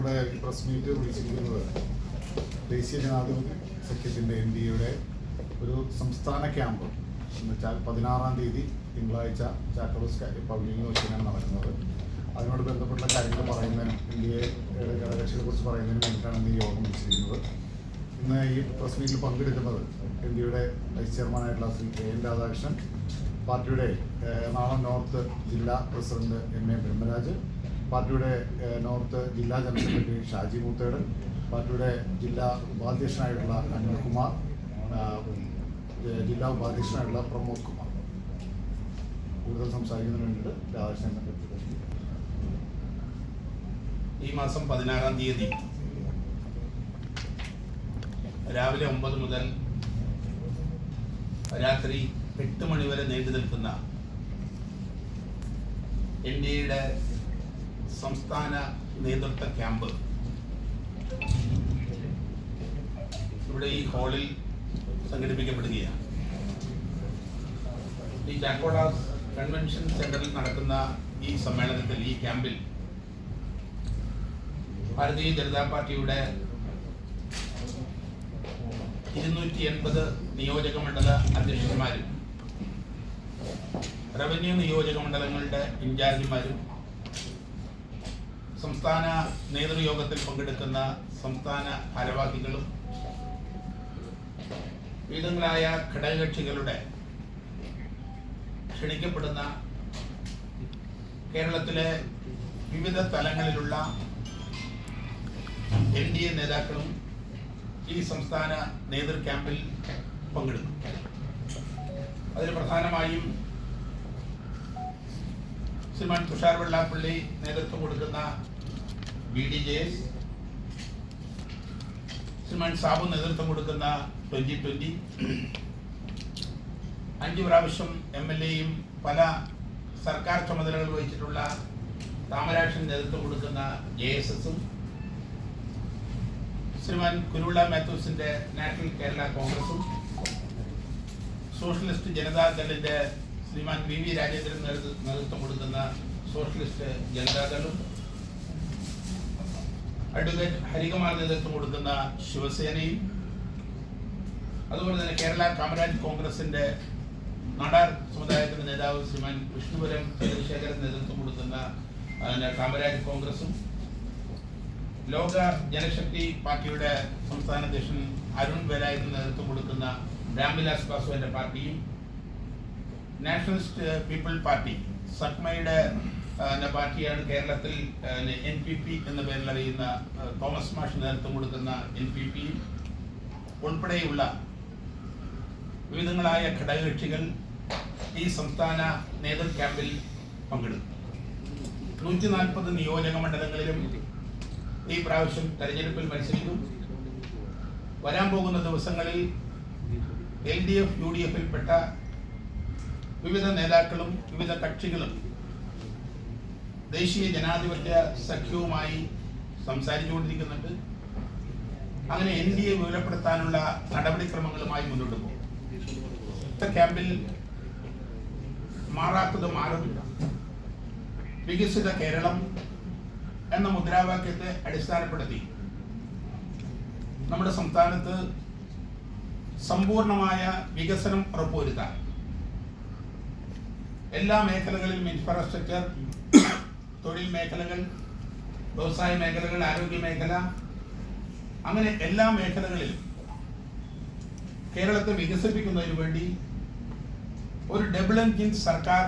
നമ്മുടെ press meet വിളിച്ചിരിക്കുന്നത് ദേശീയ ജനാധിപത്യ സഖ്യത്തിൻ്റെ NDAയുടെ ഒരു സംസ്ഥാന ക്യാമ്പ് എന്ന് വെച്ചാൽ 16-ാം തീയതി തിങ്കളാഴ്ച ചാക്കോസ് പബ്ലിക്കിൽ വെച്ചാണ് നടക്കുന്നത്. അതിനോട് ബന്ധപ്പെട്ട കാര്യങ്ങൾ പറയുന്നതിനും NDAയുടെ ഘടകകക്ഷികളെക്കുറിച്ച് പറയുന്നതിനും വേണ്ടിയിട്ടാണ് ഇന്ന് ഈ യോഗം വിളിച്ചിരിക്കുന്നത്. ഇന്ന് ഈ പ്രസ് മീറ്റിൽ പങ്കെടുക്കുന്നത് NDAയുടെ വൈസ് ചെയർമാനായിട്ടുള്ള ശ്രീ KN രാധാകൃഷ്ണൻ, പാർട്ടിയുടെ എറണാകുളം നോർത്ത് ജില്ലാ പ്രസിഡന്റ് MA ബ്രഹ്മരാജ്, പാർട്ടിയുടെ നോർത്ത് ജില്ലാ ജനറൽ സെക്രട്ടറി ഷാജി മൂത്തേടൻ, പാർട്ടിയുടെ ജില്ലാ ഉപാധ്യക്ഷനായിട്ടുള്ള അനിൽകുമാർ, ജില്ലാ ഉപാധ്യക്ഷനായിട്ടുള്ള പ്രമോദ് കുമാർ. കൂടുതൽ സംസാരിക്കുന്നതിന് വേണ്ടിയിട്ട് രാധാകൃഷ്ണൻ ഈ മാസം 16-ാം തീയതി രാവിലെ 9 മുതൽ രാത്രി 8 മണി വരെ നീണ്ടു നിൽക്കുന്ന NDAയുടെ സംസ്ഥാന നേതൃത്വ ക്യാമ്പ് ഇവിടെ ഈ ഹാളിൽ സംഘടിപ്പിക്കപ്പെടുകയാണ്. ഈ ചാക്കോളാസ് കൺവെൻഷൻ സെന്ററിൽ നടക്കുന്ന ഈ സമ്മേളനത്തിൽ, ഈ ക്യാമ്പിൽ ഭാരതീയ ജനതാ പാർട്ടിയുടെ 280 നിയോജക മണ്ഡല അധ്യക്ഷന്മാരും റവന്യൂ നിയോജക മണ്ഡലങ്ങളുടെ ഇൻചാർജിമാരും സംസ്ഥാന നേതൃയോഗത്തിൽ പങ്കെടുക്കുന്ന സംസ്ഥാന ഭാരവാഹികളും വിവിധങ്ങളായ ഘടകകക്ഷികളുടെ ക്ഷണിക്കപ്പെടുന്ന കേരളത്തിലെ വിവിധ തലങ്ങളിലുള്ള NDA നേതാക്കളും ഈ സംസ്ഥാന നേതൃ ക്യാമ്പിൽ പങ്കെടുക്കും. അതിൽ പ്രധാനമായും ശ്രീമാൻ തുഷാർ വെള്ളാപ്പള്ളി നേതൃത്വം കൊടുക്കുന്ന BDJS, ശ്രീമാൻ സാബു നേതൃത്വം കൊടുക്കുന്ന 2020, 5 പ്രാവശ്യം MLAയും പല സർക്കാർ ചുമതലകൾ വഹിച്ചിട്ടുള്ള താമരാക്ഷൻ നേതൃത്വം കൊടുക്കുന്ന JSSഉം, ശ്രീമാൻ കുരുവിള മാത്യൂസിന്റെ നാഷണൽ കേരള കോൺഗ്രസും, സോഷ്യലിസ്റ്റ് ജനതാദളിന്റെ ശ്രീമാൻ VV രാജേന്ദ്രൻ നേതൃത്വം കൊടുക്കുന്ന സോഷ്യലിസ്റ്റ് ജനതാദളും, അഡ്വക്കേറ്റ് ഹരികുമാർ നേതൃത്വം കൊടുക്കുന്ന ശിവസേനയും, അതുപോലെ തന്നെ കേരള കാമരാജ് കോൺഗ്രസിന്റെ നാടാർ സമുദായത്തിന്റെ നേതാവ് ശ്രീമാൻ വിഷ്ണുപുരം ചന്ദ്രശേഖരൻ നേതൃത്വം കൊടുക്കുന്ന കാമരാജ് കോൺഗ്രസും, ലോക ജനശക്തി പാർട്ടിയുടെ സംസ്ഥാന അധ്യക്ഷൻ അരുൺ വേലായുധൻ നേതൃത്വം കൊടുക്കുന്ന രാംവിലാസ് പാസ്വാന്റെ പാർട്ടിയും, നാഷണലിസ്റ്റ് പീപ്പിൾ പാർട്ടി സക്മയുടെ പാർട്ടിയാണ് കേരളത്തിൽ NPP എന്ന പേരിൽ അറിയുന്ന തോമസ് മാഷ് നേതൃത്വം കൊടുക്കുന്ന NPPയും ഉൾപ്പെടെയുള്ള വിവിധങ്ങളായ ഘടകകക്ഷികൾ ഈ സംസ്ഥാന നേതൃ ക്യാമ്പിൽ പങ്കെടുക്കും. 140 നിയോജക മണ്ഡലങ്ങളിലും ഈ പ്രാവശ്യം തെരഞ്ഞെടുപ്പിൽ മത്സരിക്കും. വരാൻ പോകുന്ന ദിവസങ്ങളിൽ LDF UDFിൽപ്പെട്ട വിവിധ നേതാക്കളും വിവിധ കക്ഷികളും ദേശീയ ജനാധിപത്യ സഖ്യവുമായി സംസാരിച്ചുകൊണ്ടിരിക്കുന്നുണ്ട്. അങ്ങനെ NDA വിപുലപ്പെടുത്താനുള്ള നടപടിക്രമങ്ങളുമായി മുന്നോട്ട് പോകും. ക്യാമ്പിൽ മാറാത്തത് മാറും, വികസിത കേരളം എന്ന മുദ്രാവാക്യത്തെ അടിസ്ഥാനപ്പെടുത്തി നമ്മുടെ സംസ്ഥാനത്ത് സമ്പൂർണമായ വികസനം ഉറപ്പുവരുത്താൻ എല്ലാ മേഖലകളിലും ഇൻഫ്രാസ്ട്രക്ചർ, തൊഴിൽ മേഖലകൾ, വ്യവസായ മേഖലകൾ, ആരോഗ്യ മേഖല, അങ്ങനെ എല്ലാ മേഖലകളിലും കേരളത്തെ വികസിപ്പിക്കുന്നതിന് വേണ്ടി ഒരു ഡബിൾ എൻജിൻ സർക്കാർ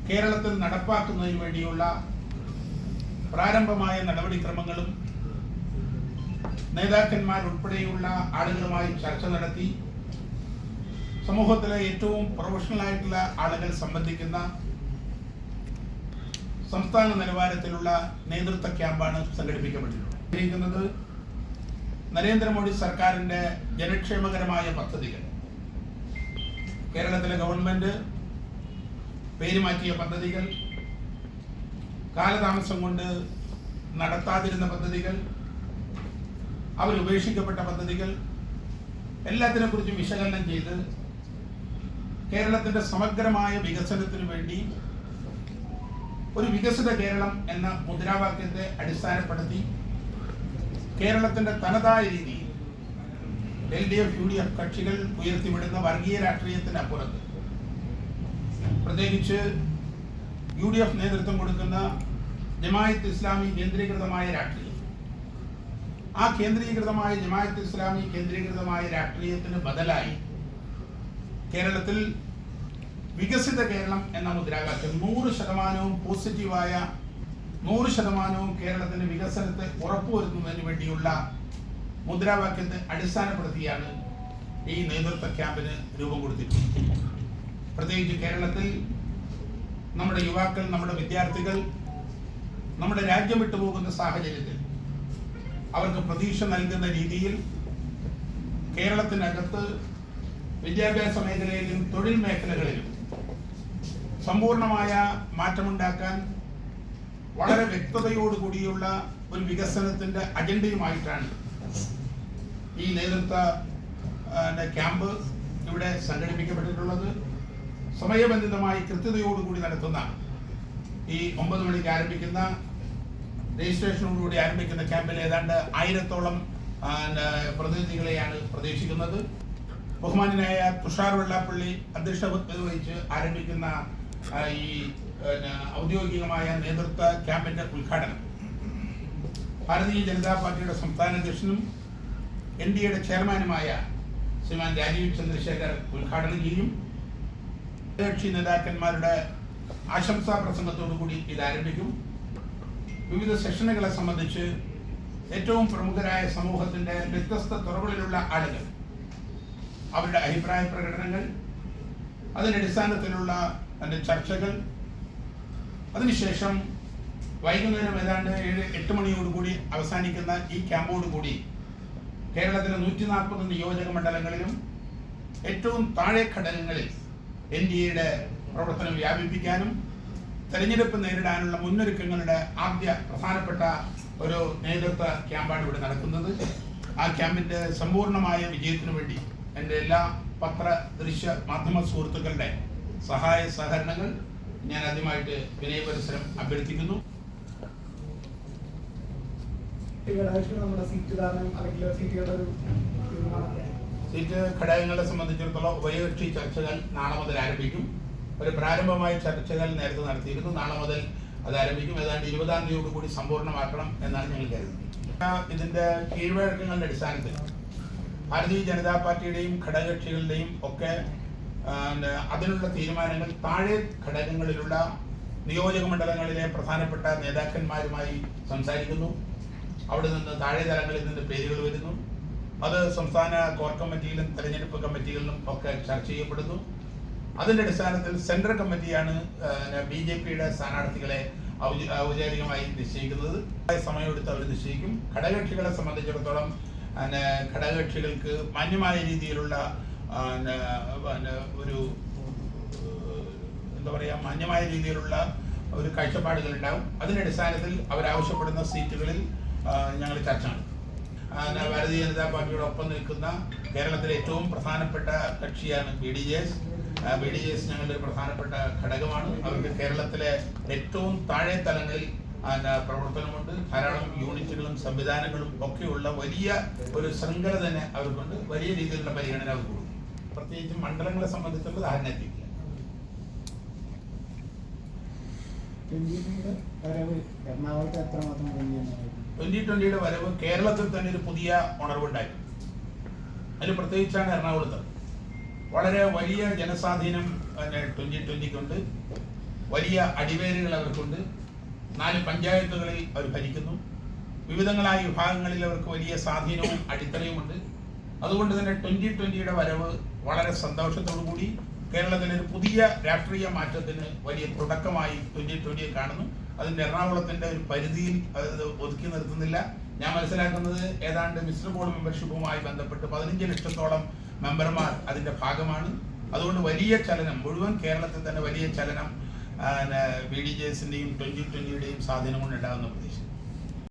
കേരളത്തിൽ നടപ്പാക്കുന്നതിന് വേണ്ടിയുള്ള പ്രാരംഭമായ നടപടിക്രമങ്ങളും നേതാക്കന്മാരുൾപ്പെടെയുള്ള ആളുകളുമായി ചർച്ച നടത്തി സമൂഹത്തിലെ ഏറ്റവും പ്രൊഫഷണൽ ആയിട്ടുള്ള ആളുകൾ സംബന്ധിക്കുന്ന സംസ്ഥാന നിലവാരത്തിലുള്ള നേതൃത്വ ക്യാമ്പാണ് സംഘടിപ്പിക്കപ്പെട്ടിട്ടുള്ളത്. നരേന്ദ്രമോദി സർക്കാരിന്റെ ജനക്ഷേമകരമായ പദ്ധതികൾ, കേരളത്തിലെ ഗവൺമെന്റ് പേരുമാറ്റിയ പദ്ധതികൾ, കാലതാമസം കൊണ്ട് നടത്താതിരുന്ന പദ്ധതികൾ, അവരുപേക്ഷിക്കപ്പെട്ട പദ്ധതികൾ, എല്ലാത്തിനെ കുറിച്ചും വിശകലനം ചെയ്ത് കേരളത്തിന്റെ സമഗ്രമായ വികസനത്തിന് വേണ്ടി ഒരു വികസിത കേരളം എന്ന മുദ്രാവാക്യത്തെ അടിസ്ഥാനപ്പെടുത്തി കേരളത്തിന്റെ തനതായ രീതിയിൽ LDF UDF കക്ഷികൾ ഉയർത്തിവിടുന്ന വർഗീയ രാഷ്ട്രീയത്തിനപ്പുറത്ത് പ്രത്യേകിച്ച് UDF നേതൃത്വം കൊടുക്കുന്ന ജമാഅത്ത് ഇസ്ലാമി കേന്ദ്രീകൃതമായ രാഷ്ട്രീയം, ആ കേന്ദ്രീകൃതമായ ജമാഅത്ത് ഇസ്ലാമി കേന്ദ്രീകൃതമായ രാഷ്ട്രീയത്തിന് ബദലായി കേരളത്തിൽ വികസിത കേരളം എന്ന മുദ്രാവാക്യം 100% പോസിറ്റീവായ 100% കേരളത്തിന്റെ വികസനത്തെ ഉറപ്പുവരുത്തുന്നതിന് വേണ്ടിയുള്ള മുദ്രാവാക്യത്തെ അടിസ്ഥാനപ്പെടുത്തിയാണ് ഈ നേതൃത്വ ക്യാമ്പിന് രൂപം കൊടുത്തിട്ടുള്ളത്. പ്രത്യേകിച്ച് കേരളത്തിൽ നമ്മുടെ യുവാക്കൾ, നമ്മുടെ വിദ്യാർത്ഥികൾ നമ്മുടെ രാജ്യം വിട്ടുപോകുന്ന സാഹചര്യത്തിൽ അവർക്ക് പ്രതീക്ഷ നൽകുന്ന രീതിയിൽ കേരളത്തിനകത്ത് വിദ്യാഭ്യാസ മേഖലയിലും തൊഴിൽ മേഖലകളിലും സമ്പൂർണമായ മാറ്റമുണ്ടാക്കാൻ വളരെ വ്യക്തതയോടുകൂടിയുള്ള ഒരു വികസനത്തിന്റെ അജണ്ടയുമായിട്ടാണ് ഈ നേതൃത്വ ക്യാമ്പ് ഇവിടെ സംഘടിപ്പിക്കപ്പെട്ടിട്ടുള്ളത്. സമയബന്ധിതമായി കൃത്യതയോടുകൂടി നടത്തുന്ന ഈ 9 മണിക്ക് ആരംഭിക്കുന്ന രജിസ്ട്രേഷനോടുകൂടി ആരംഭിക്കുന്ന ക്യാമ്പിൽ ഏതാണ്ട് 1000-ഓളം പ്രതിനിധികളെയാണ് പ്രതീക്ഷിക്കുന്നത്. ബഹുമാനായ തുഷാർ വെള്ളാപ്പള്ളി അധ്യക്ഷത വഹിച്ച് ആരംഭിക്കുന്ന ഈ ഔദ്യോഗികമായ നേതൃത്വ ക്യാമ്പിന്റെ ഉദ്ഘാടനം ഭാരതീയ ജനതാ പാർട്ടിയുടെ സംസ്ഥാന അധ്യക്ഷനും NDAയുടെ ചെയർമാനുമായ ശ്രീമാൻ രാജീവ് ചന്ദ്രശേഖർ ഉദ്ഘാടനം ചെയ്യും. കക്ഷി നേതാക്കന്മാരുടെ ആശംസാ പ്രസംഗത്തോടുകൂടി ഇത് ആരംഭിക്കും. വിവിധ സെഷനുകളെ സംബന്ധിച്ച് ഏറ്റവും പ്രമുഖരായ സമൂഹത്തിന്റെ വ്യത്യസ്ത തുറകളിലുള്ള ആളുകൾ അവരുടെ അഭിപ്രായ പ്രകടനങ്ങൾ, അതിന്റെ അടിസ്ഥാനത്തിലുള്ള ചർച്ചകൾ, അതിനുശേഷം വൈകുന്നേരം ഏതാണ്ട് 7-8 മണിയോടുകൂടി അവസാനിക്കുന്ന ഈ ക്യാമ്പോടുകൂടി കേരളത്തിലെ 140 നിയോജക മണ്ഡലങ്ങളിലും ഏറ്റവും താഴെ ഘടകങ്ങളിൽ NDAയുടെ പ്രവർത്തനം വ്യാപിപ്പിക്കാനും തെരഞ്ഞെടുപ്പ് നേരിടാനുള്ള മുന്നൊരുക്കങ്ങളുടെ ആദ്യ പ്രധാനപ്പെട്ട ഒരു നേതൃത്വ ക്യാമ്പാണ് ഇവിടെ നടക്കുന്നത്. ആ ക്യാമ്പിന്റെ സമ്പൂർണമായ വിജയത്തിനു വേണ്ടി എൻ്റെ എല്ലാ പത്ര, ദൃശ്യ, മാധ്യമ സുഹൃത്തുക്കളുടെ സഹായ സഹകരണങ്ങൾ ഞാൻ ആദ്യമായിട്ട് വിനയപരിസരം അഭ്യർത്ഥിക്കുന്നു. സീറ്റ് ഘടകങ്ങളെ സംബന്ധിച്ചിടത്തോളം ഉഭയകക്ഷി ചർച്ചകൾ നാളെ മുതൽ ആരംഭിക്കും. ഒരു പ്രാരംഭമായ ചർച്ചകൾ നേരത്തെ നടത്തിയിരുന്നു. നാളെ മുതൽ അത് ആരംഭിക്കും. ഏതാണ്ട് 20-ാം തീയതിയോടുകൂടി സമ്പൂർണ്ണമാക്കണം എന്നാണ് ഞങ്ങൾ കരുതുന്നത്. ഇതിന്റെ കീഴ്വഴക്കങ്ങളുടെ അടിസ്ഥാനത്തിൽ ഭാരതീയ ജനതാ പാർട്ടിയുടെയും ഘടകകക്ഷികളുടെയും ഒക്കെ അതിനുള്ള തീരുമാനങ്ങൾ താഴെ ഘടകങ്ങളിലുള്ള നിയോജക മണ്ഡലങ്ങളിലെ പ്രധാനപ്പെട്ട നേതാക്കന്മാരുമായി സംസാരിക്കുന്നു. അവിടെ നിന്ന് താഴെ തലങ്ങളിൽ നിന്ന് പേരുകൾ വരുന്നു. അത് സംസ്ഥാന കോർ കമ്മിറ്റിയിലും തെരഞ്ഞെടുപ്പ് കമ്മിറ്റികളിലും ഒക്കെ ചർച്ച ചെയ്യപ്പെടുന്നു. അതിന്റെ അടിസ്ഥാനത്തിൽ സെൻട്രൽ കമ്മിറ്റിയാണ് BJPയുടെ സ്ഥാനാർത്ഥികളെ ഔപചാരികമായി നിശ്ചയിക്കുന്നത്. സമയമെടുത്ത് അവർ നിശ്ചയിക്കും. ഘടകകക്ഷികളെ സംബന്ധിച്ചിടത്തോളം ഘടകകക്ഷികൾക്ക് മാന്യമായ രീതിയിലുള്ള ഒരു മാന്യമായ രീതിയിലുള്ള ഒരു കാഴ്ചപ്പാടുകൾ ഉണ്ടാവും. അതിന്റെ അടിസ്ഥാനത്തിൽ അവരാവശ്യപ്പെടുന്ന സീറ്റുകളിൽ ഞങ്ങൾ ചർച്ച നടത്തും. ഭാരതീയ ജനതാ പാർട്ടിയുടെ ഒപ്പം നിൽക്കുന്ന കേരളത്തിലെ ഏറ്റവും പ്രധാനപ്പെട്ട കക്ഷിയാണ് BDJS. ഞങ്ങളുടെ ഒരു പ്രധാനപ്പെട്ട ഘടകമാണ്. അവർക്ക് കേരളത്തിലെ ഏറ്റവും താഴെ തലങ്ങളിൽ പ്രവർത്തനമുണ്ട്. ധാരാളം യൂണിറ്റുകളും സംവിധാനങ്ങളും ഒക്കെയുള്ള വലിയ ഒരു ശൃംഖല തന്നെ അവർക്കുണ്ട്. വലിയ രീതിയിലുള്ള പരിഗണന അവർ കൊടുക്കും. പ്രത്യേകിച്ച് മണ്ഡലങ്ങളെ സംബന്ധിച്ചുള്ള ധാരണ എത്തിയില്ല. 2020-യുടെ വരവ് കേരളത്തിൽ തന്നെ ഒരു പുതിയ ഉണർവുണ്ടായി. അതിൽ പ്രത്യേകിച്ചാണ് എറണാകുളത്ത് വളരെ വലിയ ജനസ്വാധീനം 2020-ക്കുണ്ട്. വലിയ അടിവേരുകൾ അവർക്കുണ്ട്. 4 പഞ്ചായത്തുകളിൽ അവർ ഭരിക്കുന്നു. വിവിധങ്ങളായ വിഭാഗങ്ങളിൽ അവർക്ക് വലിയ സ്വാധീനവും അടിത്തറയുമുണ്ട്. അതുകൊണ്ട് തന്നെ 2020-യുടെ വരവ് വളരെ സന്തോഷത്തോടുകൂടി കേരളത്തിലെ ഒരു പുതിയ രാഷ്ട്രീയ മാറ്റത്തിന് വലിയ തുടക്കമായി 2020 കാണുന്നു. അതിൻ്റെ എറണാകുളത്തിൻ്റെ ഒരു പരിധിയിൽ അത് ഒതുക്കി നിർത്തുന്നില്ല. ഞാൻ മനസ്സിലാക്കുന്നത് ഏതാണ്ട് മിശ്ര ബോർഡ് മെമ്പർഷിപ്പുമായി ബന്ധപ്പെട്ട് 15 ലക്ഷത്തോളം മെമ്പർമാർ അതിൻ്റെ ഭാഗമാണ്. അതുകൊണ്ട് വലിയ ചലനം, മുഴുവൻ കേരളത്തിൽ തന്നെ വലിയ ചലനം BDJSന്റെയും 2020-യുടെയും സ്വാധീനം കൊണ്ടുണ്ടാകുന്ന പ്രതീക്ഷ.